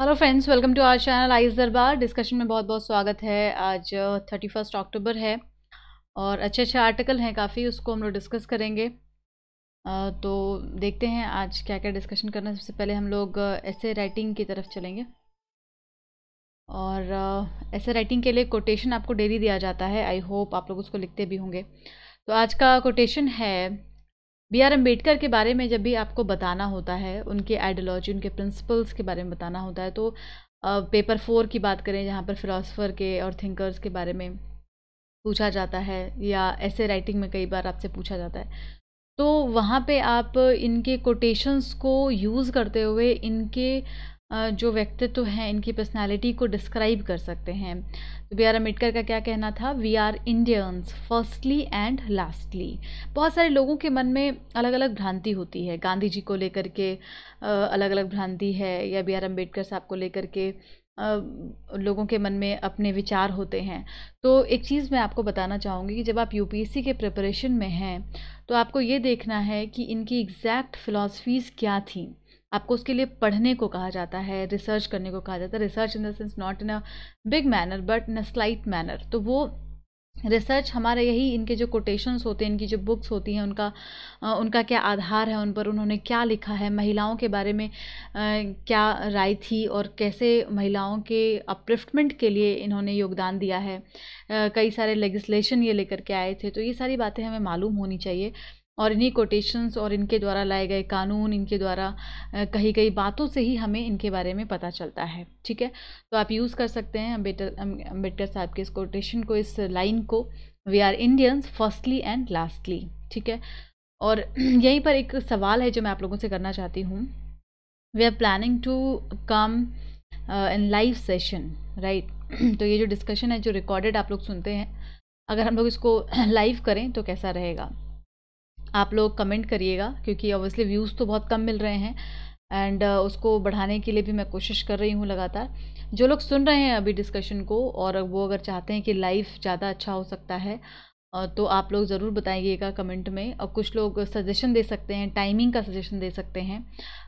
Hello friends, welcome to our channel eyes Darbar. Discussion में बहुत बहुत स्वागत है। आज 31 अक्टूबर है और अच्छे अच्छे आर्टिकल हैं काफ़ी, उसको हम लोग डिस्कस करेंगे। तो देखते हैं आज क्या क्या डिस्कशन करना है। सबसे पहले हम लोग ऐसे राइटिंग की तरफ चलेंगे और ऐसे राइटिंग के लिए कोटेशन आपको डेली दिया जाता है। आई होप आप लोग उसको लिखते भी होंगे। तो आज का कोटेशन है, बी आर अम्बेडकर के बारे में जब भी आपको बताना होता है, उनके आइडियोलॉजी, उनके प्रिंसिपल्स के बारे में बताना होता है, तो पेपर 4 की बात करें जहाँ पर फिलोसफर के और थिंकर्स के बारे में पूछा जाता है या ऐसे राइटिंग में कई बार आपसे पूछा जाता है, तो वहाँ पे आप इनके कोटेशंस को यूज़ करते हुए इनके जो व्यक्तित्व हैं, इनकी पर्सनालिटी को डिस्क्राइब कर सकते हैं। तो बी आर अम्बेडकर का क्या कहना था? We are Indians firstly and lastly. बहुत सारे लोगों के मन में अलग अलग भ्रांति होती है। गांधी जी को लेकर के अलग अलग भ्रांति है, या बी आर अम्बेडकर साहब को लेकर के लोगों के मन में अपने विचार होते हैं। तो एक चीज़ मैं आपको बताना चाहूँगी कि जब आप यूपीएससी के प्रिपरेशन में हैं, तो आपको ये देखना है कि इनकी एग्जैक्ट फ़िलॉसफीज़ क्या थी। आपको उसके लिए पढ़ने को कहा जाता है, रिसर्च करने को कहा जाता है। Research in the sense not in a big manner but in a slight manner. तो वो रिसर्च हमारा यही, इनके जो कोटेशंस होते हैं, इनकी जो बुक्स होती हैं, उनका क्या आधार है, उन पर उन्होंने क्या लिखा है, महिलाओं के बारे में क्या राय थी और कैसे महिलाओं के अपलिफ्टमेंट के लिए इन्होंने योगदान दिया है। कई सारे लेजिस्लेशन ये लेकर के आए थे। तो ये सारी बातें हमें मालूम होनी चाहिए और इन्हीं कोटेशंस और इनके द्वारा लाए गए कानून, इनके द्वारा कही गई बातों से ही हमें इनके बारे में पता चलता है। ठीक है, तो आप यूज़ कर सकते हैं अम्बेडकर साहब के इस कोटेशन को, इस लाइन को, we are Indians firstly and lastly. ठीक है, और यहीं पर एक सवाल है जो मैं आप लोगों से करना चाहती हूँ। We are planning to come in live session, right? तो ये जो डिस्कशन है, जो रिकॉर्डेड आप लोग सुनते हैं, अगर हम लोग इसको लाइव करें तो कैसा रहेगा? आप लोग कमेंट करिएगा, क्योंकि ऑब्वियसली व्यूज़ तो बहुत कम मिल रहे हैं एंड उसको बढ़ाने के लिए भी मैं कोशिश कर रही हूँ लगातार। जो लोग सुन रहे हैं अभी डिस्कशन को और वो अगर चाहते हैं कि लाइव ज़्यादा अच्छा हो सकता है, तो आप लोग ज़रूर बताइएगा कमेंट में। और कुछ लोग सजेशन दे सकते हैं, टाइमिंग का सजेशन दे सकते हैं।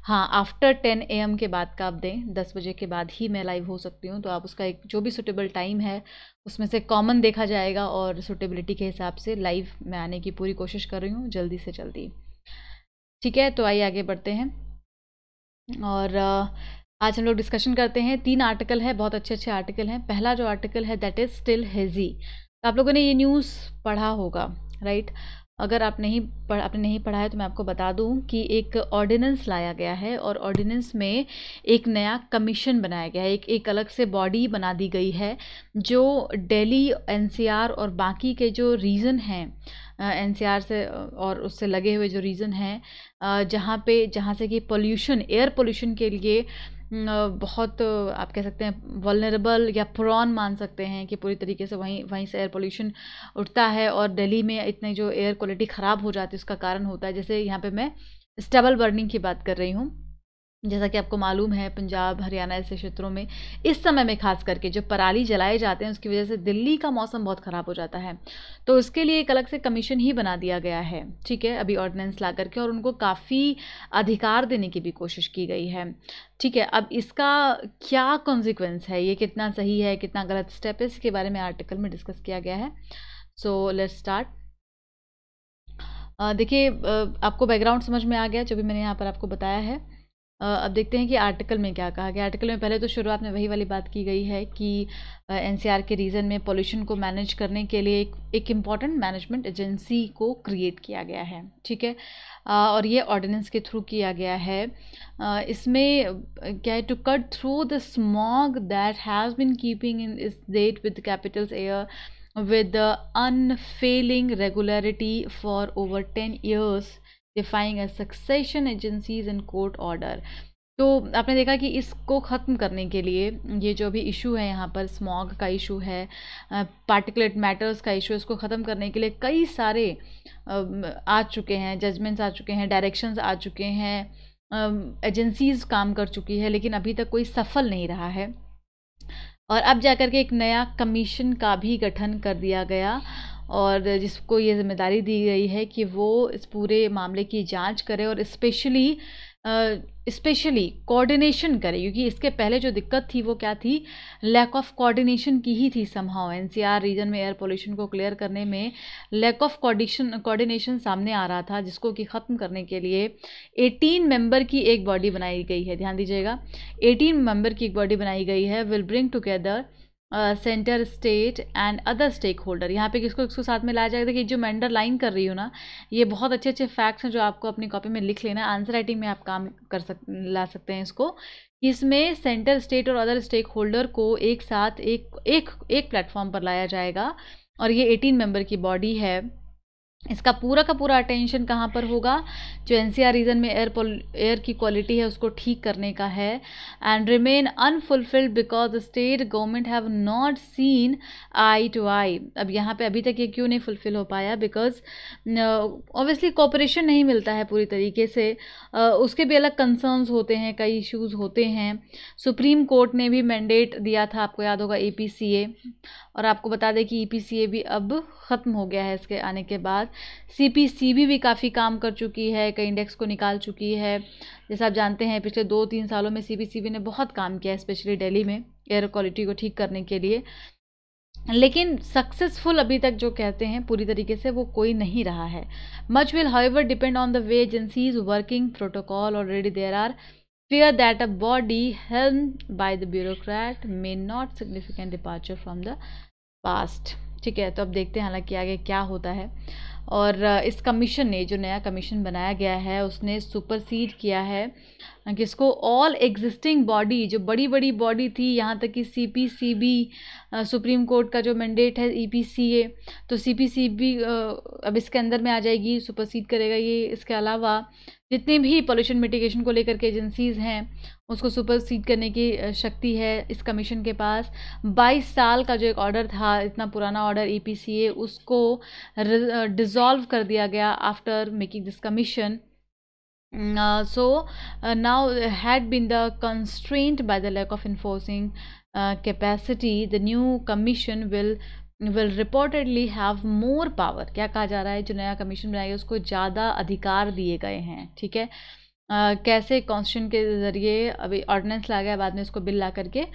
हाँ, आफ्टर 10 AM के बाद का आप दें, 10 बजे के बाद ही मैं लाइव हो सकती हूँ। तो आप उसका एक जो भी सुटेबल टाइम है उसमें से कॉमन देखा जाएगा और सुटेबिलिटी के हिसाब से लाइव में आने की पूरी कोशिश कर रही हूँ जल्दी से जल्दी। ठीक है, तो आइए आगे बढ़ते हैं और आज हम लोग डिस्कशन करते हैं। 3 आर्टिकल है, बहुत अच्छे अच्छे आर्टिकल हैं। पहला जो आर्टिकल है दैट इज़ स्टिल हेजी। तो आप लोगों ने ये न्यूज़ पढ़ा होगा, राइट? अगर आपने नहीं पढ़ा है तो मैं आपको बता दूं कि एक ऑर्डिनेंस लाया गया है और ऑर्डिनेंस में एक नया कमीशन बनाया गया है, एक अलग से बॉडी बना दी गई है जो दिल्ली, एनसीआर और बाकी के जो रीजन हैं, एनसीआर से और उससे लगे हुए जो रीजन हैं, जहाँ से कि पोल्यूशन, एयर पोल्यूशन के लिए बहुत आप कह सकते हैं वल्नरेबल या प्रोन मान सकते हैं कि पूरी तरीके से वहीं से एयर पोल्यूशन उठता है और दिल्ली में इतने जो एयर क्वालिटी ख़राब हो जाती है उसका कारण होता है। जैसे यहाँ पे मैं स्टबल बर्निंग की बात कर रही हूँ। जैसा कि आपको मालूम है, पंजाब, हरियाणा ऐसे क्षेत्रों में इस समय में खास करके जो पराली जलाए जाते हैं उसकी वजह से दिल्ली का मौसम बहुत ख़राब हो जाता है। तो उसके लिए एक अलग से कमीशन ही बना दिया गया है, ठीक है, अभी ऑर्डिनेंस ला करके, और उनको काफ़ी अधिकार देने की भी कोशिश की गई है। ठीक है, अब इसका क्या कॉन्सिक्वेंस है, ये कितना सही है, कितना गलत स्टेप है, इसके बारे में आर्टिकल में डिस्कस किया गया है। So let's start. देखिए, आपको बैकग्राउंड समझ में आ गया जो भी मैंने यहाँ पर आपको बताया है। अब देखते हैं कि आर्टिकल में क्या कहा गया। आर्टिकल में पहले तो शुरुआत में वही वाली बात की गई है कि एनसीआर के रीजन में पोल्यूशन को मैनेज करने के लिए एक इम्पॉर्टेंट मैनेजमेंट एजेंसी को क्रिएट किया गया है। ठीक है, और ये ऑर्डिनेंस के थ्रू किया गया है। इसमें क्या है, to cut through the smog that has been keeping in this date with capital's air with the unfailing regularity for over 10 years, defying a succession agencies and court order। तो आपने देखा कि इसको ख़त्म करने के लिए, ये जो भी इशू है यहाँ पर, स्मॉग का इशू है, पार्टिकुलेट मैटर्स का इशू है, इसको ख़त्म करने के लिए कई सारे आ चुके हैं, जजमेंट्स आ चुके हैं, डायरेक्शंस आ चुके हैं, एजेंसीज़ काम कर चुकी है, लेकिन अभी तक कोई सफल नहीं रहा है। और अब जाकर के एक नया कमीशन का भी गठन कर दिया गया और जिसको ये जिम्मेदारी दी गई है कि वो इस पूरे मामले की जांच करे और स्पेशली स्पेशली कोऑर्डिनेशन करे, क्योंकि इसके पहले जो दिक्कत थी वो क्या थी, लैक ऑफ कोऑर्डिनेशन की ही थी। समहाउ एनसीआर रीजन में एयर पोल्यूशन को क्लियर करने में लैक ऑफ कोऑर्डिनेशन सामने आ रहा था, जिसको कि ख़त्म करने के लिए 18 मेंबर की एक बॉडी बनाई गई है। ध्यान दीजिएगा, 18 मेंबर की एक बॉडी बनाई गई है, will bring together centre, state and other stakeholder. यहाँ पे किसको किसको साथ में लाया जाएगा? देखिए, जो मैं अंडरलाइन कर रही हूँ ना, ये बहुत अच्छे अच्छे फैक्ट्स हैं जो आपको अपनी कॉपी में लिख लेना है। आंसर राइटिंग में आप काम ला सकते हैं इसको। इसमें सेंटर, स्टेट और अदर स्टेक होल्डर को एक साथ एक प्लेटफॉर्म पर लाया जाएगा, और ये 18 मेंबर की बॉडी है। इसका पूरा का पूरा अटेंशन कहाँ पर होगा? जो एनसीआर रीजन में एयर की क्वालिटी है उसको ठीक करने का है। And remain unfulfilled because the state government have not seen eye to eye. अब यहाँ पे अभी तक ये क्यों नहीं फुलफिल हो पाया? बिकॉज ऑब्वियसली कोऑपरेशन नहीं मिलता है पूरी तरीके से। उसके भी अलग कंसर्न्स होते हैं, कई इश्यूज होते हैं। सुप्रीम कोर्ट ने भी मैंडेट दिया था, आपको याद होगा, ईपीसीए। और आपको बता दें कि ईपीसीए भी अब ख़त्म हो गया है इसके आने के बाद। सीपीसीबी भी काफ़ी काम कर चुकी है, कई इंडेक्स को निकाल चुकी है। जैसे आप जानते हैं पिछले 2-3 सालों में सीपीसीबी ने बहुत काम किया है, स्पेशली दिल्ली में एयर क्वालिटी को ठीक करने के लिए। लेकिन सक्सेसफुल अभी तक जो कहते हैं पूरी तरीके से वो कोई नहीं रहा है। Much will however depend on the way agencies working protocol. Already there are fear that a body helmed by the bureaucrat may not significant departure from the past। ठीक है, तो अब देखते हैं हालांकि आगे क्या होता है। और इस कमीशन ने, जो नया कमीशन बनाया गया है, उसने सुपरसीड किया है किसको? ऑल एग्जिस्टिंग बॉडी, जो बड़ी बड़ी बॉडी थी, यहाँ तक कि सीपीसीबी, सुप्रीम कोर्ट का जो मैंडेट है ईपीसीए, तो सीपीसीबी अब इसके अंदर में आ जाएगी, सुपरसीड करेगा ये। इसके अलावा जितनी भी पोल्यूशन मिटिगेशन को लेकर के एजेंसीज़ हैं उसको सुपरसीड करने की शक्ति है इस कमीशन के पास। 22 साल का जो एक ऑर्डर था, इतना पुराना ऑर्डर ईपीसीए, उसको डिसॉल्व कर दिया गया after making this commission. So now had been the constraint by the lack of enforcing capacity, the new commission will reportedly have more power। क्या कहा जा रहा है? जो नया कमीशन बनाएगा उसको ज़्यादा अधिकार दिए गए हैं। ठीक है, कैसे? कॉन्स्टिट्यूशन के ज़रिए अभी ऑर्डिनेंस ला गया, बाद में इसको बिल ला करके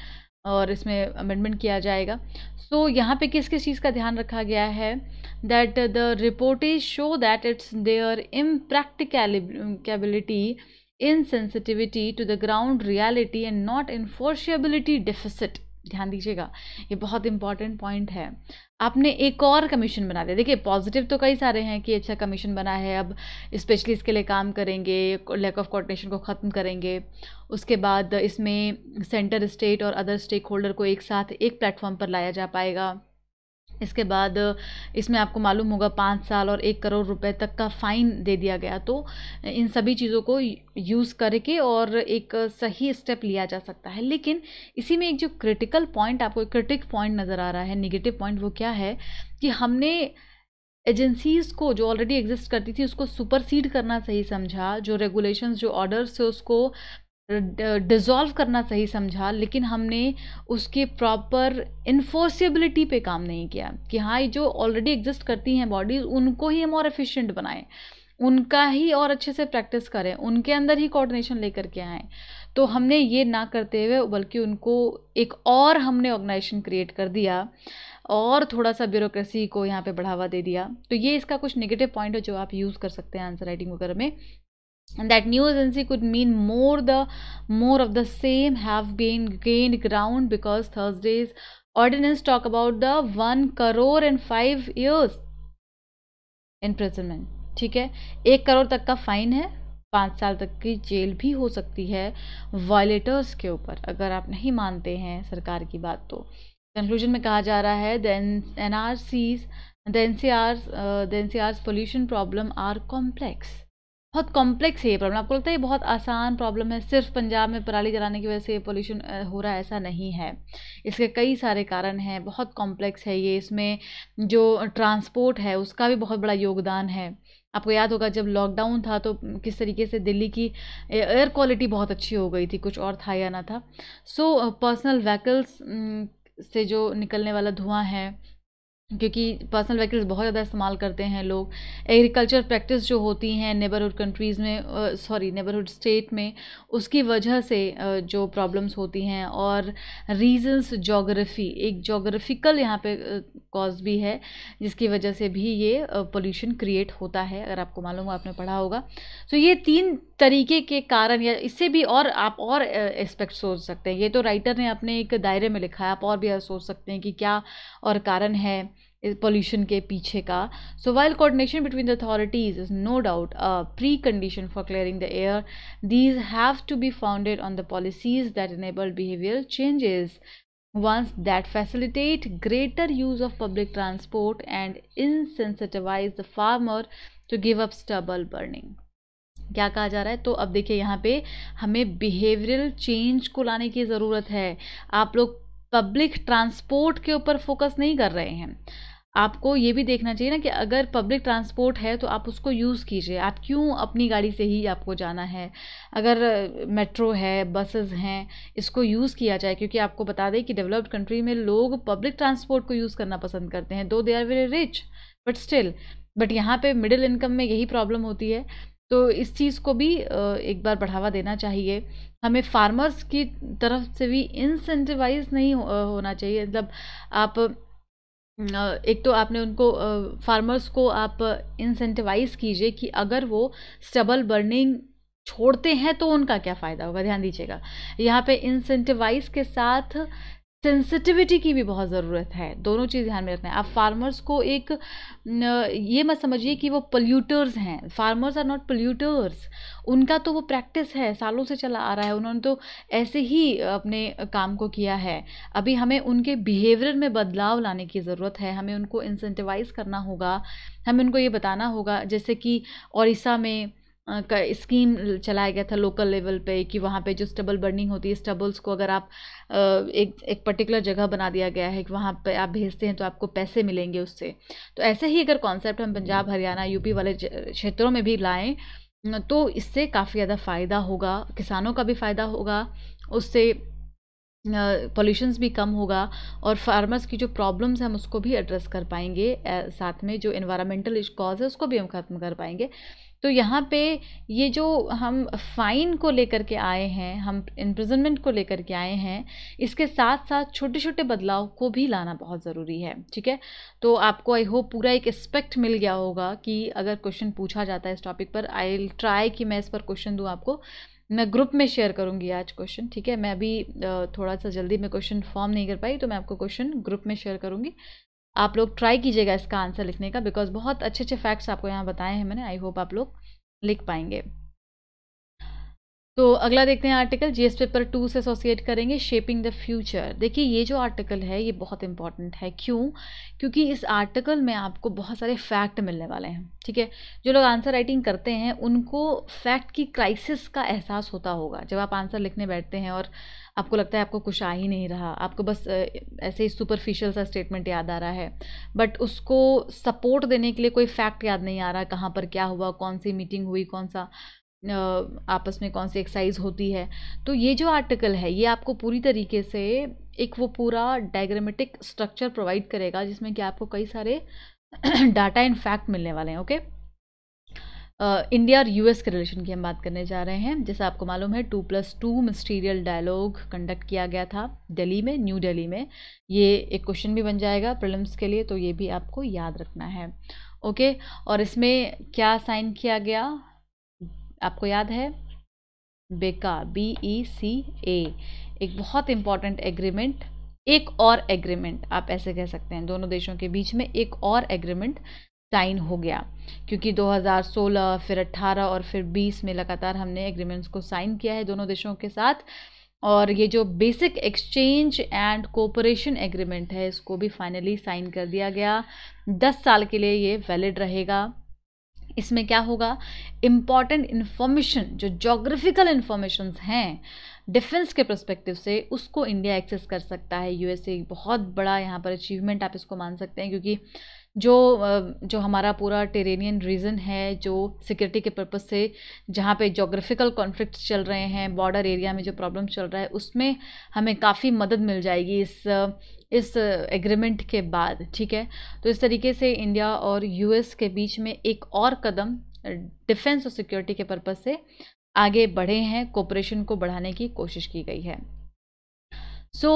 और इसमें अमेंडमेंट किया जाएगा। सो यहाँ पे किस किस चीज़ का ध्यान रखा गया है? That the reportage show that it's their impracticability, insensitivity to the ground reality and not enforceability deficit. ध्यान दीजिएगा, ये बहुत इंपॉर्टेंट पॉइंट है। आपने एक और कमीशन बना दिया। देखिए, पॉजिटिव तो कई सारे हैं कि अच्छा कमीशन बना है, अब स्पेशली इसके लिए काम करेंगे, लैक ऑफ कोऑर्डिनेशन को ख़त्म करेंगे। उसके बाद इसमें सेंटर, स्टेट और अदर स्टेक होल्डर को एक साथ एक प्लेटफॉर्म पर लाया जा पाएगा। इसके बाद इसमें आपको मालूम होगा 5 साल और 1 करोड़ रुपए तक का फ़ाइन दे दिया गया। तो इन सभी चीज़ों को यूज़ करके और एक सही स्टेप लिया जा सकता है। लेकिन इसी में एक जो क्रिटिकल पॉइंट, आपको क्रिटिक पॉइंट नज़र आ रहा है, नेगेटिव पॉइंट, वो क्या है कि हमने एजेंसीज़ को जो ऑलरेडी एग्जिस्ट करती थी उसको सुपरसीड करना सही समझा, जो रेगुलेशंस, जो ऑर्डर्स थे उसको डिज़ोल्व करना सही समझा, लेकिन हमने उसके प्रॉपर इन्फोर्सेबिलिटी पे काम नहीं किया कि हाँ, ये जो ऑलरेडी एग्जिस्ट करती हैं बॉडीज़, उनको ही हम और एफिशिएंट बनाएं, उनका ही और अच्छे से प्रैक्टिस करें, उनके अंदर ही कोऑर्डिनेशन लेकर के आएँ। तो हमने ये ना करते हुए बल्कि उनको एक और हमने ऑर्गेनाइजेशन क्रिएट कर दिया और थोड़ा सा ब्यूरोक्रेसी को यहाँ पे बढ़ावा दे दिया। तो ये इसका कुछ नेगेटिव पॉइंट है जो आप यूज़ कर सकते हैं आंसर राइटिंग वगैरह में। And that new agency could mean more of the same have gained ground because Thursday's ordinance talk about the 1 crore and 5 years imprisonment। ठीक है, 1 करोड़ तक का फाइन है, 5 साल तक की जेल भी हो सकती है वायलेटर्स के ऊपर, अगर आप नहीं मानते हैं सरकार की बात। तो कंक्लूजन में कहा जा रहा है the NCR's pollution problem are complex। बहुत कॉम्प्लेक्स है ये प्रॉब्लम। आपको लगता है ये बहुत आसान प्रॉब्लम है, सिर्फ पंजाब में पराली जलाने की वजह से पोल्यूशन हो रहा है, ऐसा नहीं है। इसके कई सारे कारण हैं, बहुत कॉम्प्लेक्स है ये। इसमें जो ट्रांसपोर्ट है उसका भी बहुत बड़ा योगदान है। आपको याद होगा जब लॉकडाउन था तो किस तरीके से दिल्ली की एयर क्वालिटी बहुत अच्छी हो गई थी, कुछ और था या ना था। सो पर्सनल व्हीकल्स से जो निकलने वाला धुआं है क्योंकि पर्सनल व्हीकल्स बहुत ज़्यादा इस्तेमाल करते हैं लोग। एग्रीकल्चर प्रैक्टिस जो होती हैं नेबरहुड कंट्रीज़ में, नेबरहुड स्टेट में, उसकी वजह से जो प्रॉब्लम्स होती हैं। और रीजंस, जोग्राफ़ी, एक जोग्राफिकल यहाँ पे कॉज भी है जिसकी वजह से भी ये पोल्यूशन क्रिएट होता है, अगर आपको मालूम हो, आपने पढ़ा होगा। तो ये 3 तरीके के कारण, या इससे भी और आप और एस्पेक्ट सोच सकते हैं। ये तो राइटर ने अपने एक दायरे में लिखा है, आप और भी सोच सकते हैं कि क्या और कारण है pollution के पीछे का. So while coordination between the authorities is no doubt a precondition for clearing the air, these have to be founded on the policies that enable behavioral changes, ones that facilitate greater use of public transport and insensitize the farmer to give up stubble burning. क्या कहा जा रहा है? तो अब देखिए यहाँ पे हमें बिहेवियरल चेंज को लाने की ज़रूरत है. आप लोग पब्लिक ट्रांसपोर्ट के ऊपर फोकस नहीं कर रहे हैं. आपको ये भी देखना चाहिए ना कि अगर पब्लिक ट्रांसपोर्ट है तो आप उसको यूज़ कीजिए. आप क्यों अपनी गाड़ी से ही आपको जाना है? अगर मेट्रो है, बसेस हैं, इसको यूज़ किया जाए. क्योंकि आपको बता दें कि डेवलप्ड कंट्री में लोग पब्लिक ट्रांसपोर्ट को यूज़ करना पसंद करते हैं, though they are very rich but still. But यहाँ पे मिडिल इनकम में यही प्रॉब्लम होती है. तो इस चीज़ को भी एक बार बढ़ावा देना चाहिए. हमें फार्मर्स की तरफ से भी इंसेंटिवाइज नहीं होना चाहिए. मतलब आप एक तो आपने उनको फार्मर्स को आप इंसेंटिवाइज कीजिए कि अगर वो स्टबल बर्निंग छोड़ते हैं तो उनका क्या फ़ायदा होगा. ध्यान दीजिएगा, यहाँ पे इंसेंटिवाइज के साथ सेंसिटिविटी की भी बहुत ज़रूरत है. दोनों चीज़ ध्यान में रखना है. आप फार्मर्स को एक ये मत समझिए कि वो पोल्यूटर्स हैं. Farmers are not polluters. उनका तो वो प्रैक्टिस है, सालों से चला आ रहा है. उन्होंने तो ऐसे ही अपने काम को किया है. अभी हमें उनके बिहेवियर में बदलाव लाने की ज़रूरत है. हमें उनको इंसेंटिवाइज करना होगा. हमें उनको ये बताना होगा, जैसे कि उड़ीसा में का स्कीम चलाया गया था लोकल लेवल पे, कि वहाँ पे जो स्टबल बर्निंग होती है, स्टबल्स को अगर आप एक पर्टिकुलर जगह बना दिया गया है कि वहाँ पे आप भेजते हैं तो आपको पैसे मिलेंगे उससे. तो ऐसे ही अगर कॉन्सेप्ट हम पंजाब, हरियाणा, यूपी वाले क्षेत्रों में भी लाएं तो इससे काफ़ी ज़्यादा फ़ायदा होगा. किसानों का भी फ़ायदा होगा, उससे पॉल्यूशंस भी कम होगा, और फार्मर्स की जो प्रॉब्लम्स हैं हम उसको भी एड्रेस कर पाएंगे. साथ में जो एनवायरमेंटल कॉज है उसको भी हम ख़त्म कर पाएंगे. तो यहाँ पे ये जो हम फ़ाइन को लेकर के आए हैं, हम इम्प्रिजनमेंट को लेकर के आए हैं, इसके साथ साथ छोटे छोटे बदलाव को भी लाना बहुत ज़रूरी है. ठीक है, तो आपको आई होप पूरा एक एस्पेक्ट मिल गया होगा कि अगर क्वेश्चन पूछा जाता है इस टॉपिक पर, आई विल ट्राई कि मैं इस पर क्वेश्चन दूँ आपको. मैं ग्रुप में शेयर करूँगी आज क्वेश्चन. ठीक है, मैं अभी थोड़ा सा जल्दी में क्वेश्चन फॉर्म नहीं कर पाई, तो मैं आपको क्वेश्चन ग्रुप में शेयर करूँगी. आप लोग ट्राई कीजिएगा इसका आंसर लिखने का, बिकॉज बहुत अच्छे अच्छे फैक्ट्स आपको यहाँ बताए हैं मैंने. आई होप आप लोग लिख पाएंगे. तो अगला देखते हैं आर्टिकल, जीएस पेपर 2 से एसोसिएट करेंगे, शेपिंग द फ्यूचर. देखिए ये जो आर्टिकल है ये बहुत इंपॉर्टेंट है. क्यों? क्योंकि इस आर्टिकल में आपको बहुत सारे फैक्ट मिलने वाले हैं. ठीक है, जो लोग आंसर राइटिंग करते हैं उनको फैक्ट की क्राइसिस का एहसास होता होगा जब आप आंसर लिखने बैठते हैं और आपको लगता है आपको कुछ आ ही नहीं रहा, आपको बस ऐसे ही सुपरफिशियल सा स्टेटमेंट याद आ रहा है, बट उसको सपोर्ट देने के लिए कोई फैक्ट याद नहीं आ रहा, कहाँ पर क्या हुआ, कौन सी मीटिंग हुई, कौन सा आपस में कौन सी एक्सरसाइज होती है. तो ये जो आर्टिकल है ये आपको पूरी तरीके से एक वो पूरा डायग्रामेटिक स्ट्रक्चर प्रोवाइड करेगा जिसमें कि आपको कई सारे डाटा एंड फैक्ट मिलने वाले हैं. ओके, इंडिया और यूएस के रिलेशन की हम बात करने जा रहे हैं. जैसा आपको मालूम है 2+2 मिनिस्ट्रियल डायलॉग कंडक्ट किया गया था दिल्ली में, न्यू दिल्ली में. ये एक क्वेश्चन भी बन जाएगा प्रीलिम्स के लिए, तो ये भी आपको याद रखना है. ओके, और इसमें क्या साइन किया गया आपको याद है? बेका, BECA, एक बहुत इंपॉर्टेंट एग्रीमेंट. एक और एग्रीमेंट आप ऐसे कह सकते हैं, दोनों देशों के बीच में एक और एग्रीमेंट साइन हो गया. क्योंकि 2016 फिर 18 और फिर 20 में लगातार हमने एग्रीमेंट्स को साइन किया है दोनों देशों के साथ. और ये जो basic exchange and cooperation agreement है इसको भी फाइनली साइन कर दिया गया. 10 साल के लिए ये वैलिड रहेगा. इसमें क्या होगा, इम्पॉर्टेंट इन्फॉर्मेशन, जो जोग्राफिकल इन्फॉर्मेशंस हैं डिफेंस के पर्सपेक्टिव से, उसको इंडिया एक्सेस कर सकता है. यूएसए बहुत बड़ा यहाँ पर अचीवमेंट आप इसको मान सकते हैं, क्योंकि जो हमारा पूरा टेरेनियन रीजन है, जो सिक्योरिटी के पर्पस से जहाँ पे जोग्राफिकल कॉन्फ्लिक्ट चल रहे हैं, बॉर्डर एरिया में जो प्रॉब्लम चल रहा है, उसमें हमें काफ़ी मदद मिल जाएगी इस एग्रीमेंट के बाद। ठीक है, तो इस तरीके से इंडिया और यूएस के बीच में एक और कदम डिफेंस और सिक्योरिटी के पर्पस से आगे बढ़े हैं, कोऑपरेशन को बढ़ाने की कोशिश की गई है। So,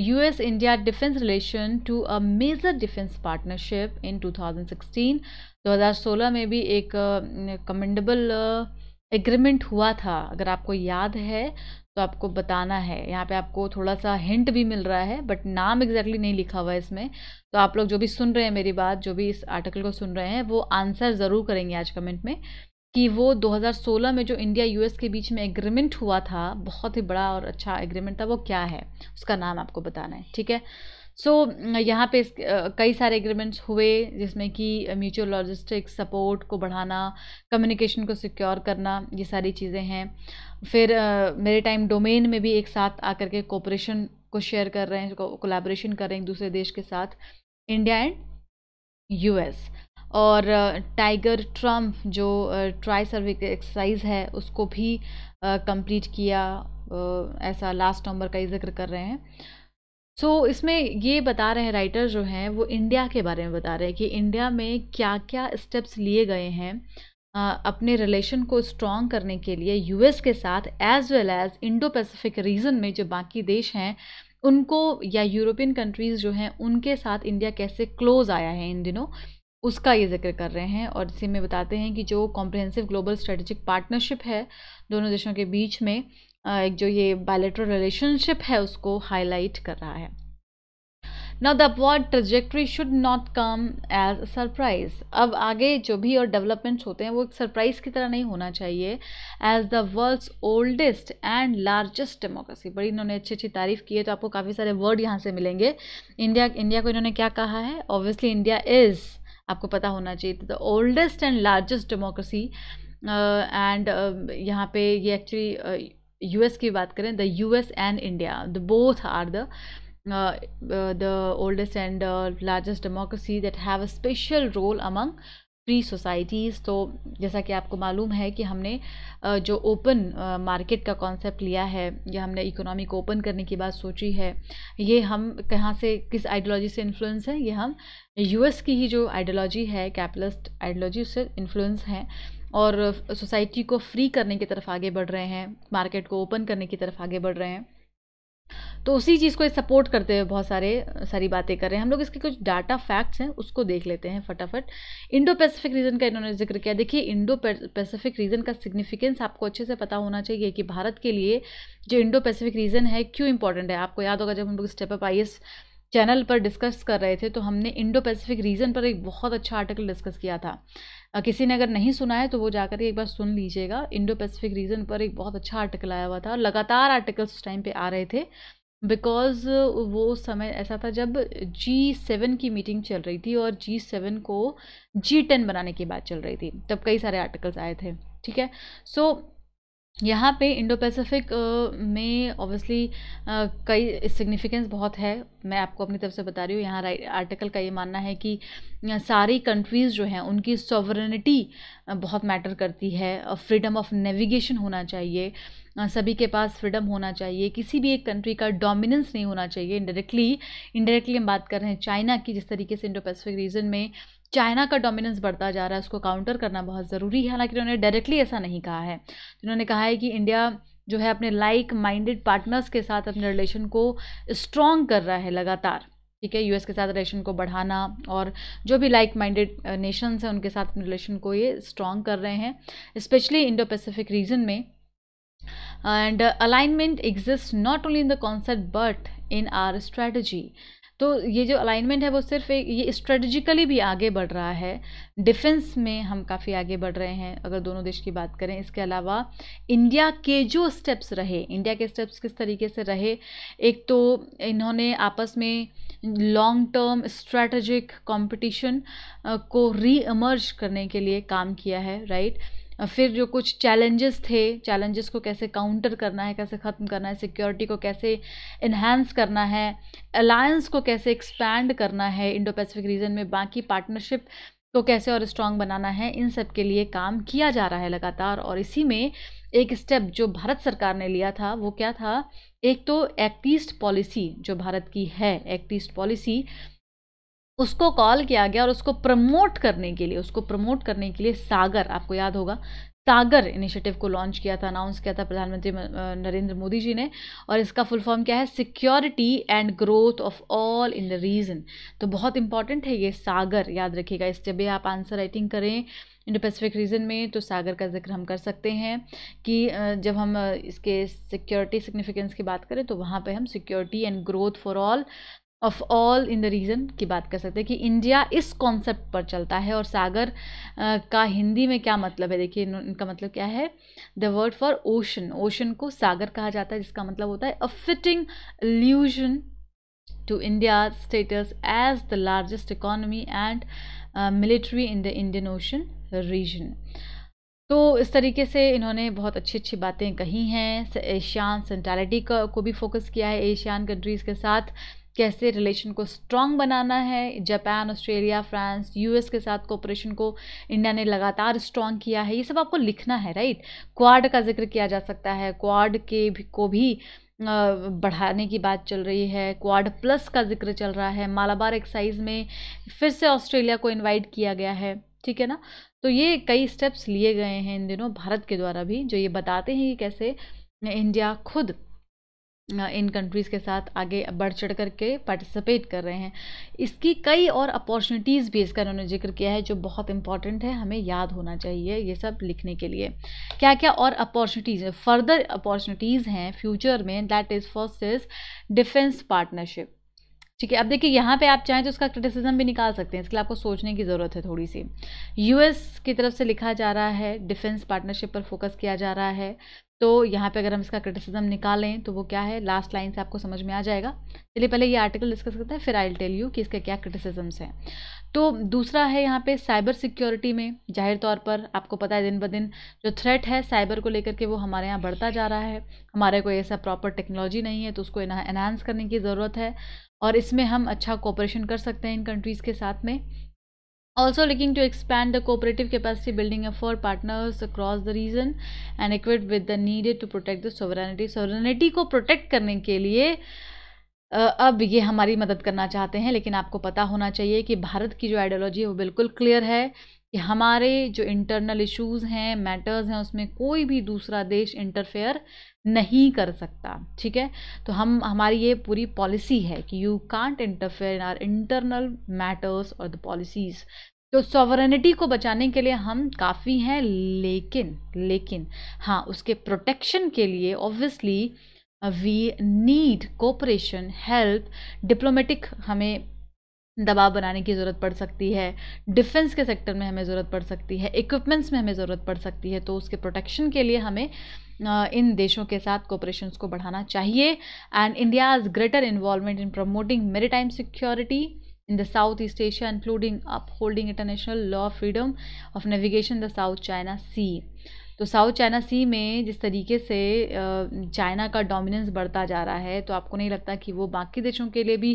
US-India defense relation to a major defense partnership in 2016। 2016 में भी एक कमेंडेबल एग्रीमेंट हुआ था। अगर आपको याद है तो आपको बताना है। यहाँ पे आपको थोड़ा सा हिंट भी मिल रहा है, बट नाम एग्जैक्टली नहीं लिखा हुआ है इसमें। तो आप लोग जो भी सुन रहे हैं मेरी बात, जो भी इस आर्टिकल को सुन रहे हैं, वो आंसर ज़रूर करेंगे आज कमेंट में कि वो 2016 में जो इंडिया यूएस के बीच में एग्रीमेंट हुआ था, बहुत ही बड़ा और अच्छा एग्रीमेंट था, वो क्या है, उसका नाम आपको बताना है। ठीक है, सो यहाँ पे कई सारे एग्रीमेंट्स हुए, जिसमें कि म्यूचुअल लॉजिस्टिक्स सपोर्ट को बढ़ाना, कम्युनिकेशन को सिक्योर करना, ये सारी चीज़ें हैं। फिर मेरे टाइम डोमेन में भी एक साथ आकर के कोऑपरेशन को शेयर कर रहे हैं, कोलैबोरेशन कर रहे हैं एक दूसरे देश के साथ, इंडिया एंड यूएस। और टाइगर ट्रम्प जो ट्राई सर्विक एक्सरसाइज है, उसको भी कंप्लीट किया, ऐसा लास्ट नंबर का ही जिक्र कर रहे हैं। सो इसमें ये बता रहे हैं राइटर जो हैं, वो इंडिया के बारे में बता रहे हैं कि इंडिया में क्या क्या स्टेप्स लिए गए हैं अपने रिलेशन को स्ट्रॉन्ग करने के लिए यूएस के साथ, as well as Indo Pacific region में जो बाकी देश हैं उनको, या यूरोपियन कंट्रीज़ जो हैं उनके साथ इंडिया कैसे क्लोज आया है इन दिनों, उसका ये जिक्र कर रहे हैं। और इसी में बताते हैं कि जो कॉम्प्रिहेंसिव ग्लोबल स्ट्रेटेजिक पार्टनरशिप है दोनों देशों के बीच में, एक जो ये बायलैटरल रिलेशनशिप है, उसको हाईलाइट कर रहा है। Now the upward trajectory should not come as a surprise. अब आगे जो भी और डेवलपमेंट्स होते हैं वो एक सरप्राइज की तरह नहीं होना चाहिए। As the world's oldest and largest democracy, बड़ी इन्होंने अच्छी अच्छी तारीफ की है, तो आपको काफ़ी सारे वर्ड यहाँ से मिलेंगे। इंडिया को इन्होंने क्या कहा है, ऑब्वियसली इंडिया इज़, आपको पता होना चाहिए, the oldest and largest democracy. And यहाँ पे ये एक्चुअली यूएस की बात करें, the US and India, the both are the oldest and largest democracy that have a special role among free societies. तो जैसा कि आपको मालूम है कि हमने जो ओपन मार्केट का कॉन्सेप्ट लिया है, या हमने इकोनॉमी को ओपन करने की बात सोची है, ये हम कहाँ से, किस आइडियोलॉजी से इन्फ्लुएंस है, ये हम यूएस की ही जो आइडियोलॉजी है, कैपिटलिस्ट आइडियोलॉजी, उससे इन्फ्लुएंस हैं, और सोसाइटी को फ्री करने की तरफ आगे बढ़ रहे हैं, मार्केट को ओपन करने की तरफ आगे बढ़ रहे हैं। तो उसी चीज़ को सपोर्ट करते हुए बहुत सारी बातें कर रहे हैं हम लोग। इसके कुछ डाटा फैक्ट्स हैं, उसको देख लेते हैं फटाफट। इंडो पैसिफिक रीजन का इन्होंने जिक्र किया। देखिए, इंडो पैसिफिक रीजन का सिग्निफिकेंस आपको अच्छे से पता होना चाहिए कि भारत के लिए जो इंडो पैसिफिक रीजन है क्यों इंपॉर्टेंट है। आपको याद होगा जब हम लोग स्टेप अप आईएएस चैनल पर डिस्कस कर रहे थे, तो हमने इंडो पैसिफिक रीजन पर एक बहुत अच्छा आर्टिकल डिस्कस किया था। किसी ने अगर नहीं सुना है तो वो जाकर एक बार सुन लीजिएगा। इंडो पैसिफिक रीजन पर एक बहुत अच्छा आर्टिकल आया हुआ था, लगातार आर्टिकल्स उस टाइम पे आ रहे थे, बिकॉज वो समय ऐसा था जब G7 की मीटिंग चल रही थी और G7 को G10 बनाने की बात चल रही थी, तब कई सारे आर्टिकल्स आए थे। ठीक है, सो यहाँ पे इंडो पैसिफिक में ऑब्वियसली कई सिग्निफिकेंस बहुत है, मैं आपको अपनी तरफ से बता रही हूँ। यहाँ आर्टिकल का ये मानना है कि सारी कंट्रीज़ जो हैं उनकी सॉवरेनिटी बहुत मैटर करती है, फ्रीडम ऑफ नेविगेशन होना चाहिए, सभी के पास फ्रीडम होना चाहिए, किसी भी एक कंट्री का डोमिनेंस नहीं होना चाहिए। इनडायरेक्टली हम बात कर रहे हैं चाइना की, जिस तरीके से इंडो पैसिफिक रीजन में चाइना का डोमिनेंस बढ़ता जा रहा है, उसको काउंटर करना बहुत ज़रूरी है। हालांकि उन्होंने डायरेक्टली ऐसा नहीं कहा है, उन्होंने कहा है कि इंडिया जो है अपने लाइक माइंडेड पार्टनर्स के साथ अपने रिलेशन को स्ट्रॉन्ग कर रहा है लगातार। ठीक है, यूएस के साथ रिलेशन को बढ़ाना, और जो भी लाइक माइंडेड नेशंस हैं उनके साथ अपने रिलेशन को ये स्ट्रॉन्ग कर रहे हैं, स्पेशली इंडो पैसिफिक रीजन में। And alignment exist not only in the concept but in are strategy. तो ये जो अलाइनमेंट है वो सिर्फ ये स्ट्रेटजिकली भी आगे बढ़ रहा है। डिफेंस में हम काफ़ी आगे बढ़ रहे हैं अगर दोनों देश की बात करें। इसके अलावा इंडिया के जो स्टेप्स रहे, इंडिया के स्टेप्स किस तरीके से रहे, एक तो इन्होंने आपस में लॉन्ग टर्म स्ट्रेटजिक कंपटीशन को री इमर्ज करने के लिए काम किया है, राइट। फिर जो कुछ चैलेंजेस थे, चैलेंजेस को कैसे काउंटर करना है, कैसे ख़त्म करना है, सिक्योरिटी को कैसे इन्हांस करना है, अलायंस को कैसे एक्सपैंड करना है इंडो पैसिफिक रीजन में, बाकी पार्टनरशिप को कैसे और स्ट्रॉन्ग बनाना है, इन सब के लिए काम किया जा रहा है लगातार। और इसी में एक स्टेप जो भारत सरकार ने लिया था वो क्या था, एक तो एक्ट ईस्ट पॉलिसी जो भारत की है, एक्ट ईस्ट पॉलिसी, उसको कॉल किया गया और उसको प्रमोट करने के लिए सागर, आपको याद होगा सागर इनिशिएटिव को लॉन्च किया था, अनाउंस किया था प्रधानमंत्री नरेंद्र मोदी जी ने। और इसका फुल फॉर्म क्या है, security and growth of all in the region. तो बहुत इंपॉर्टेंट है ये सागर, याद रखिएगा। इस जब भी आप आंसर राइटिंग करें इंडो पैसिफिक रीजन में तो सागर का जिक्र हम कर सकते हैं कि जब हम इसके सिक्योरिटी सिग्निफिकेंस की बात करें तो वहाँ पे हम security and growth for all of all in the region की बात कर सकते हैं कि इंडिया इस कॉन्सेप्ट पर चलता है। और सागर का हिंदी में क्या मतलब है, देखिए इनका मतलब क्या है, the word for ocean, ocean को सागर कहा जाता है, जिसका मतलब होता है अ fitting allusion to India's status as the largest economy and military in the Indian Ocean region। तो इस तरीके से इन्होंने बहुत अच्छी अच्छी बातें कही हैं। एशियान सेंट्रलिटी को भी फोकस किया है, एशियान कंट्रीज़ के साथ कैसे रिलेशन को स्ट्रॉन्ग बनाना है। जापान, ऑस्ट्रेलिया, फ्रांस, यूएस के साथ कोऑपरेशन को इंडिया ने लगातार स्ट्रॉन्ग किया है। ये सब आपको लिखना है, राइट। क्वाड का जिक्र किया जा सकता है, क्वाड को भी बढ़ाने की बात चल रही है, क्वाड प्लस का जिक्र चल रहा है। मालाबार एक्साइज में फिर से ऑस्ट्रेलिया को इनवाइट किया गया है, ठीक है ना। तो ये कई स्टेप्स लिए गए हैं इन दिनों भारत के द्वारा भी, जो ये बताते हैं कि कैसे इंडिया खुद इन कंट्रीज़ के साथ आगे बढ़ चढ़ करके पार्टिसिपेट कर रहे हैं। इसकी कई और अपॉर्चुनिटीज़ भी इसका इन्होंने जिक्र किया है जो बहुत इंपॉर्टेंट है, हमें याद होना चाहिए ये सब लिखने के लिए। क्या क्या और अपॉर्चुनिटीज़ है, फर्दर अपॉर्चुनिटीज़ हैं फ्यूचर में, that is first is defence partnership, ठीक है। अब देखिए यहाँ पे आप चाहें तो उसका क्रिटिसिज्म भी निकाल सकते हैं, इसके लिए आपको सोचने की ज़रूरत है थोड़ी सी। यूएस की तरफ से लिखा जा रहा है, डिफेंस पार्टनरशिप पर फोकस किया जा रहा है, तो यहाँ पे अगर हम इसका क्रिटिसिज्म निकालें तो वो क्या है, लास्ट लाइन से आपको समझ में आ जाएगा। चलिए पहले ये आर्टिकल डिस्कस करते हैं, फिर आई विल टेल यू कि इसके क्या क्रिटिसिजम्स हैं। तो दूसरा है यहाँ पे साइबर सिक्योरिटी में, जाहिर तौर पर आपको पता है दिन ब दिन जो थ्रेट है साइबर को लेकर के वो हमारे यहाँ बढ़ता जा रहा है। हमारे को ऐसा प्रॉपर टेक्नोलॉजी नहीं है तो उसको एनहांस करने की ज़रूरत है, और इसमें हम अच्छा कोऑपरेशन कर सकते हैं इन कंट्रीज़ के साथ में। Also looking to expand the cooperative capacity building effort partners across the region and equipped with the needed to protect the sovereignty। sovereignty को protect करने के लिए अब ये हमारी मदद करना चाहते हैं, लेकिन आपको पता होना चाहिए कि भारत की जो आइडियोलॉजी है वो बिल्कुल क्लियर है कि हमारे जो इंटरनल इश्यूज़ हैं, मैटर्स हैं, उसमें कोई भी दूसरा देश इंटरफेयर नहीं कर सकता, ठीक है। तो हमारी ये पूरी पॉलिसी है कि you can't interfere in our internal matters और द पॉलिसीज़। तो सॉवरेनिटी को बचाने के लिए हम काफ़ी हैं, लेकिन हाँ, उसके प्रोटेक्शन के लिए obviously we need cooperation, help, diplomatic हमें दबाव बनाने की ज़रूरत पड़ सकती है, डिफेंस के सेक्टर में हमें ज़रूरत पड़ सकती है, इक्विपमेंट्स में हमें ज़रूरत पड़ सकती है। तो उसके प्रोटेक्शन के लिए हमें इन देशों के साथ कोऑपरेशंस को बढ़ाना चाहिए। And India's greater involvement in promoting maritime security in the Southeast Asia, including upholding international law, freedom of navigation, the South China Sea। तो साउथ चाइना सी में जिस तरीके से चाइना का डोमिनेंस बढ़ता जा रहा है, तो आपको नहीं लगता कि वो बाकी देशों के लिए भी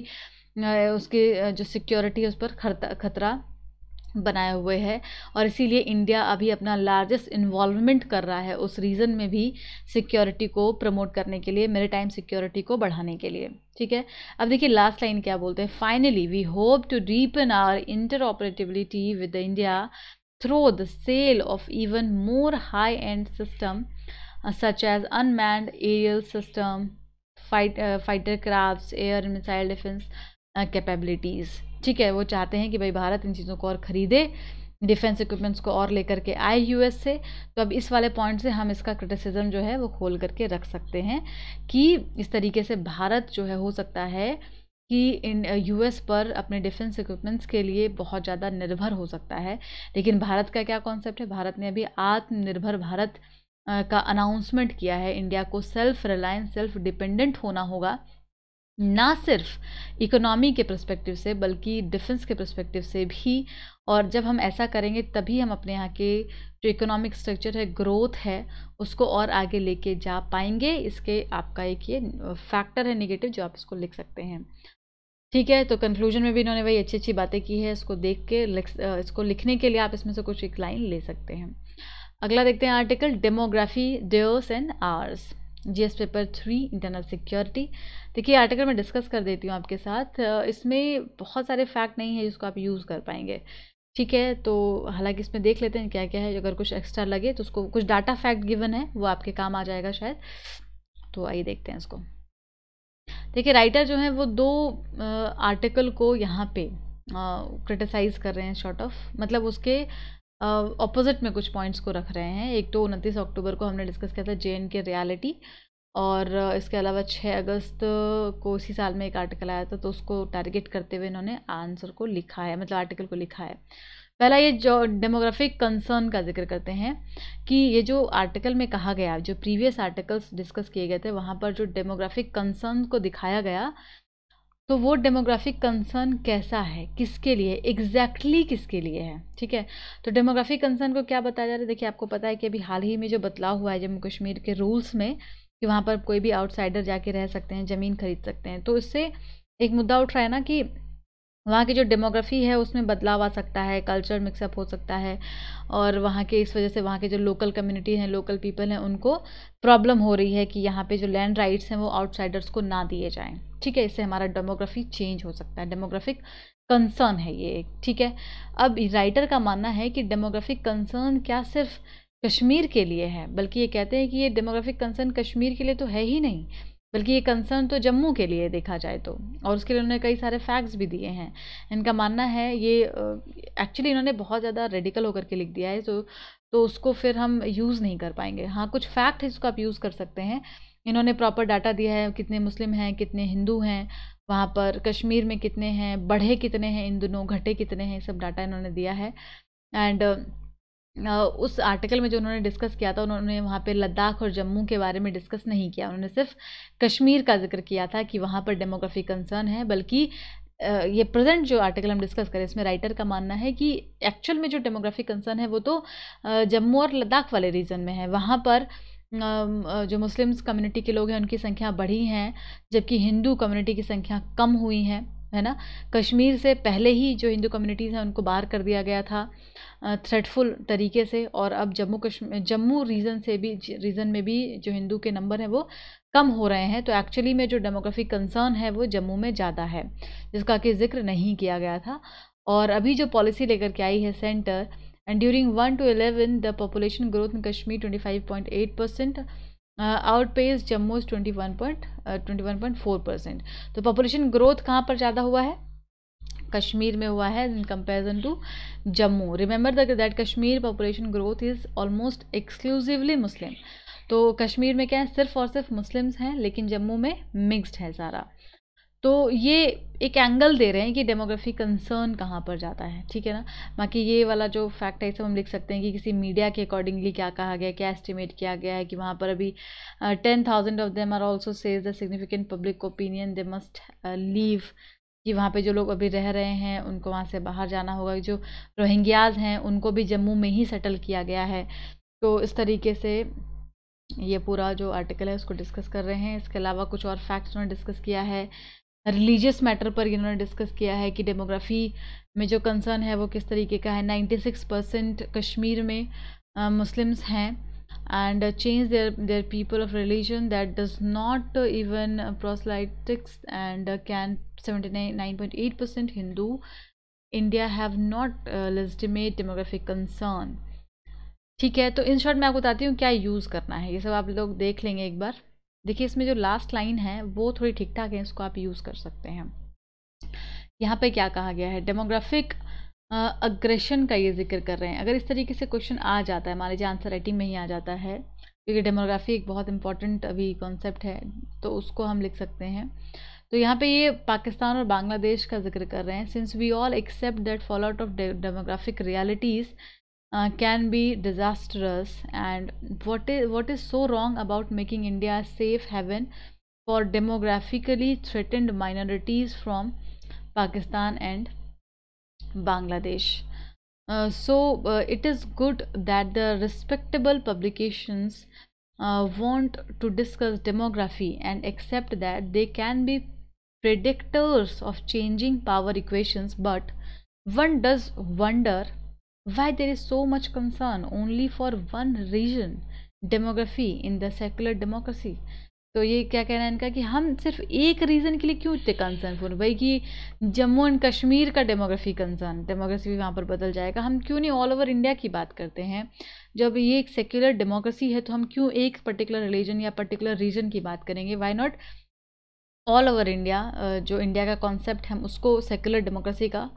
उसके जो सिक्योरिटी है उस पर खतरा बनाए हुए है, और इसीलिए इंडिया अभी अपना लार्जेस्ट इन्वॉल्वमेंट कर रहा है उस रीजन में भी सिक्योरिटी को प्रमोट करने के लिए, मैरीटाइम सिक्योरिटी को बढ़ाने के लिए, ठीक है। अब देखिए लास्ट लाइन क्या बोलते हैं, finally we hope to deepen our interoperability with India through the sale of even more high end systems such as unmanned aerial system, fighter crafts, air and missile defence capabilities, ठीक है। वो चाहते हैं कि भाई भारत इन चीज़ों को और ख़रीदे, डिफेंस इक्विपमेंट्स को और लेकर के आए यूएस से। तो अब इस वाले पॉइंट से हम इसका क्रिटिसिज्म जो है वो खोल करके रख सकते हैं कि इस तरीके से भारत जो है हो सकता है कि इन यूएस पर अपने डिफेंस इक्विपमेंट्स के लिए बहुत ज़्यादा निर्भर हो सकता है। लेकिन भारत का क्या कॉन्सेप्ट है, भारत ने अभी आत्मनिर्भर भारत का अनाउंसमेंट किया है। इंडिया को सेल्फ रिलायंस, सेल्फ डिपेंडेंट होना होगा, ना सिर्फ इकोनॉमी के पर्सपेक्टिव से बल्कि डिफेंस के पर्सपेक्टिव से भी। और जब हम ऐसा करेंगे तभी हम अपने यहाँ के जो इकोनॉमिक स्ट्रक्चर है, ग्रोथ है, उसको और आगे लेके जा पाएंगे। इसके आपका एक ये फैक्टर है नेगेटिव जो आप इसको लिख सकते हैं। ठीक है, तो कंक्लूजन में भी इन्होंने वही अच्छी अच्छी बातें की है। इसको देख के इसको लिखने के लिए आप इसमें से कुछ एक लाइन ले सकते हैं। अगला देखते हैं article, demography dares and hours, GS paper 3 internal security. देखिए आर्टिकल मैं डिस्कस कर देती हूँ आपके साथ। इसमें बहुत सारे फैक्ट नहीं है जिसको आप यूज़ कर पाएंगे। ठीक है, तो हालांकि इसमें देख लेते हैं क्या क्या है। अगर कुछ एक्स्ट्रा लगे तो उसको, कुछ डाटा फैक्ट गिवन है वो आपके काम आ जाएगा शायद। तो आइए देखते हैं इसको। देखिए राइटर जो है वो दो आर्टिकल को यहाँ पे क्रिटिसाइज कर रहे हैं, शॉर्ट ऑफ मतलब उसके ऑपोजिट में कुछ पॉइंट्स को रख रहे हैं। एक तो 29 अक्टूबर को हमने डिस्कस किया था JNK रियलिटी, और इसके अलावा 6 अगस्त को इसी साल में एक आर्टिकल आया था, तो उसको टारगेट करते हुए इन्होंने आंसर को लिखा है, मतलब आर्टिकल को लिखा है। पहला ये जो डेमोग्राफिक कंसर्न का जिक्र करते हैं कि ये जो आर्टिकल में कहा गया, जो प्रीवियस आर्टिकल्स डिस्कस किए गए थे वहाँ पर जो डेमोग्राफिक कंसर्न को दिखाया गया, तो वो डेमोग्राफिक कंसर्न कैसा है, किसके लिए एग्जैक्टली किसके लिए है। ठीक है, तो डेमोग्राफिक कंसर्न को क्या बताया जा रहा है। देखिए आपको पता है कि अभी हाल ही में जो बदलाव हुआ है जम्मू कश्मीर के रूल्स में कि वहाँ पर कोई भी आउटसाइडर जाके रह सकते हैं, ज़मीन खरीद सकते हैं, तो इससे एक मुद्दा उठ रहा है ना कि वहाँ की जो डेमोग्राफी है उसमें बदलाव आ सकता है, कल्चर मिक्सअप हो सकता है, और वहाँ के इस वजह से वहाँ के जो लोकल कम्युनिटी हैं, लोकल पीपल हैं, उनको प्रॉब्लम हो रही है कि यहाँ पे जो लैंड राइट्स हैं वो आउटसाइडर्स को ना दिए जाएं। ठीक है, इससे हमारा डेमोग्राफी चेंज हो सकता है, डेमोग्राफिक कंसर्न है ये एक। ठीक है, अब राइटर का मानना है कि डेमोग्राफिक कंसर्न क्या सिर्फ कश्मीर के लिए है, बल्कि ये कहते हैं कि ये डेमोग्राफिक कंसर्न कश्मीर के लिए तो है ही नहीं, बल्कि ये कंसर्न तो जम्मू के लिए देखा जाए तो। और उसके लिए उन्होंने कई सारे फैक्ट्स भी दिए हैं। इनका मानना है ये एक्चुअली इन्होंने बहुत ज़्यादा रेडिकल होकर के लिख दिया है, तो उसको फिर हम यूज़ नहीं कर पाएंगे। हाँ, कुछ फैक्ट है जिसको आप यूज़ कर सकते हैं। इन्होंने प्रॉपर डाटा दिया है, कितने मुस्लिम हैं, कितने हिंदू हैं वहाँ पर, कश्मीर में कितने हैं, बढ़े कितने हैं इन दिनों, घटे कितने हैं, सब डाटा इन्होंने दिया है। एंड उस आर्टिकल में जो उन्होंने डिस्कस किया था, उन्होंने वहाँ पे लद्दाख और जम्मू के बारे में डिस्कस नहीं किया, उन्होंने सिर्फ कश्मीर का जिक्र किया था कि वहाँ पर डेमोग्राफी कंसर्न है। बल्कि ये प्रेजेंट जो आर्टिकल हम डिस्कस करें इसमें राइटर का मानना है कि एक्चुअल में जो डेमोग्राफी कंसर्न है वो तो जम्मू और लद्दाख वाले रीजन में है। वहाँ पर जो मुस्लिम्स कम्युनिटी के लोग हैं उनकी संख्या बढ़ी हैं, जबकि हिंदू कम्युनिटी की संख्या कम हुई है ना। कश्मीर से पहले ही जो हिंदू कम्युनिटीज़ हैं उनको बाहर कर दिया गया था थ्रेटफुल तरीके से, और अब जम्मू रीजन में भी जो हिंदू के नंबर हैं वो कम हो रहे हैं। तो एक्चुअली में जो डेमोग्राफिक कंसर्न है वो जम्मू में ज़्यादा है, जिसका कि जिक्र नहीं किया गया था। और अभी जो पॉलिसी लेकर के आई है centre, and during 1 to 11 the population growth in Kashmir 25.8%, outpace Jammu 21.4%। तो पॉपुलेशन ग्रोथ कहाँ पर ज़्यादा हुआ है, कश्मीर में हुआ है in comparison to Jammu. Remember that Kashmir population growth is almost exclusively Muslim. तो कश्मीर में क्या है, सिर्फ और सिर्फ मुस्लिम्स हैं, लेकिन जम्मू में मिक्स्ड है सारा। तो ये एक एंगल दे रहे हैं कि डेमोग्राफी कंसर्न कहाँ पर जाता है। ठीक है ना, बाकी ये वाला जो फैक्ट है सब हम लिख सकते हैं कि किसी मीडिया के अकॉर्डिंगली क्या कहा गया, क्या एस्टिमेट किया गया है कि वहाँ पर अभी 10,000 of them are also says the significant public opinion they must leave, कि वहाँ पे जो लोग अभी रह रहे हैं उनको वहाँ से बाहर जाना होगा। जो रोहिंग्याज हैं उनको भी जम्मू में ही सेटल किया गया है। तो इस तरीके से ये पूरा जो आर्टिकल है उसको डिस्कस कर रहे हैं। इसके अलावा कुछ और फैक्ट्स उन्होंने डिस्कस किया है। रिलीजियस मैटर पर इन्होंने डिस्कस किया है कि डेमोग्राफी में जो कंसर्न है वो किस तरीके का है। 96% कश्मीर में मुस्लिम्स हैं, and change their people of religion that does not even proselytics, and can 79.8% Hindu India have not legitimate demographic concern। ठीक है, तो इन शॉर्ट मैं आपको बताती हूँ क्या यूज़ करना है, ये सब आप लोग देख लेंगे एक बार। देखिए इसमें जो लास्ट लाइन है वो थोड़ी ठीक ठाक है, इसको आप यूज़ कर सकते हैं। यहाँ पे क्या कहा गया है, डेमोग्राफिक अग्रेशन का ये जिक्र कर रहे हैं। अगर इस तरीके से क्वेश्चन आ जाता है, मान लीजिए आंसर राइटिंग में ही आ जाता है, क्योंकि डेमोग्राफी एक बहुत इंपॉर्टेंट अभी कॉन्सेप्ट है, तो उसको हम लिख सकते हैं। तो यहाँ पे ये पाकिस्तान और बांग्लादेश का जिक्र कर रहे हैं। Since we all accept that fall out of demographic realities can be disastrous, and what is so wrong about making India a safe haven for demographically threatened minorities from Pakistan and Bangladesh? It is good that the respectable publications want to discuss demography and accept that they can be predictors of changing power equations, but one does wonder why there is so much concern only for one region, demography in the secular democracy. तो ये क्या कहना है इनका कि हम सिर्फ एक रीज़न के लिए क्यों इतने कंसर्न हो रहे भाई कि जम्मू एंड कश्मीर का डेमोग्राफी भी वहाँ पर बदल जाएगा, हम क्यों नहीं ऑल ओवर इंडिया की बात करते हैं। जब ये एक सेक्युलर डेमोक्रेसी है तो हम क्यों एक पर्टिकुलर रिलीजन या पर्टिकुलर रीजन की बात करेंगे, why not all over India. जो इंडिया का कॉन्सेप्ट है उसको सेक्युलर डेमोक्रेसी का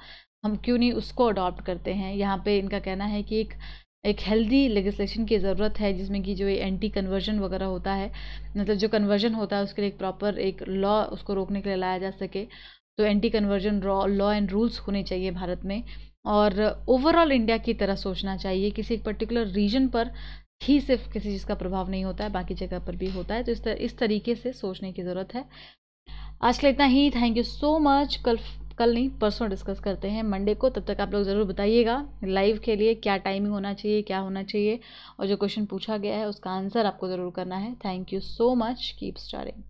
हम क्यों नहीं उसको अडॉप्ट करते हैं। यहाँ पे इनका कहना है कि एक हेल्दी लेजिस्लेशन की ज़रूरत है जिसमें कि जो एंटी कन्वर्जन वगैरह होता है, मतलब जो कन्वर्जन होता है उसके लिए एक प्रॉपर एक लॉ उसको रोकने के लिए लाया जा सके। तो anti conversion law and rules होने चाहिए भारत में, और ओवरऑल इंडिया की तरह सोचना चाहिए। किसी एक पर्टिकुलर रीजन पर ही सिर्फ किसी चीज़ का प्रभाव नहीं होता है, बाकी जगह पर भी होता है। तो इस तरीके से सोचने की ज़रूरत है। आज के लिए इतना ही। Thank you so much. कल नहीं परसों डिस्कस करते हैं मंडे को। तब तक आप लोग ज़रूर बताइएगा लाइव के लिए क्या टाइमिंग होना चाहिए, क्या होना चाहिए, और जो क्वेश्चन पूछा गया है उसका आंसर आपको ज़रूर करना है। Thank you so much. Keep starring.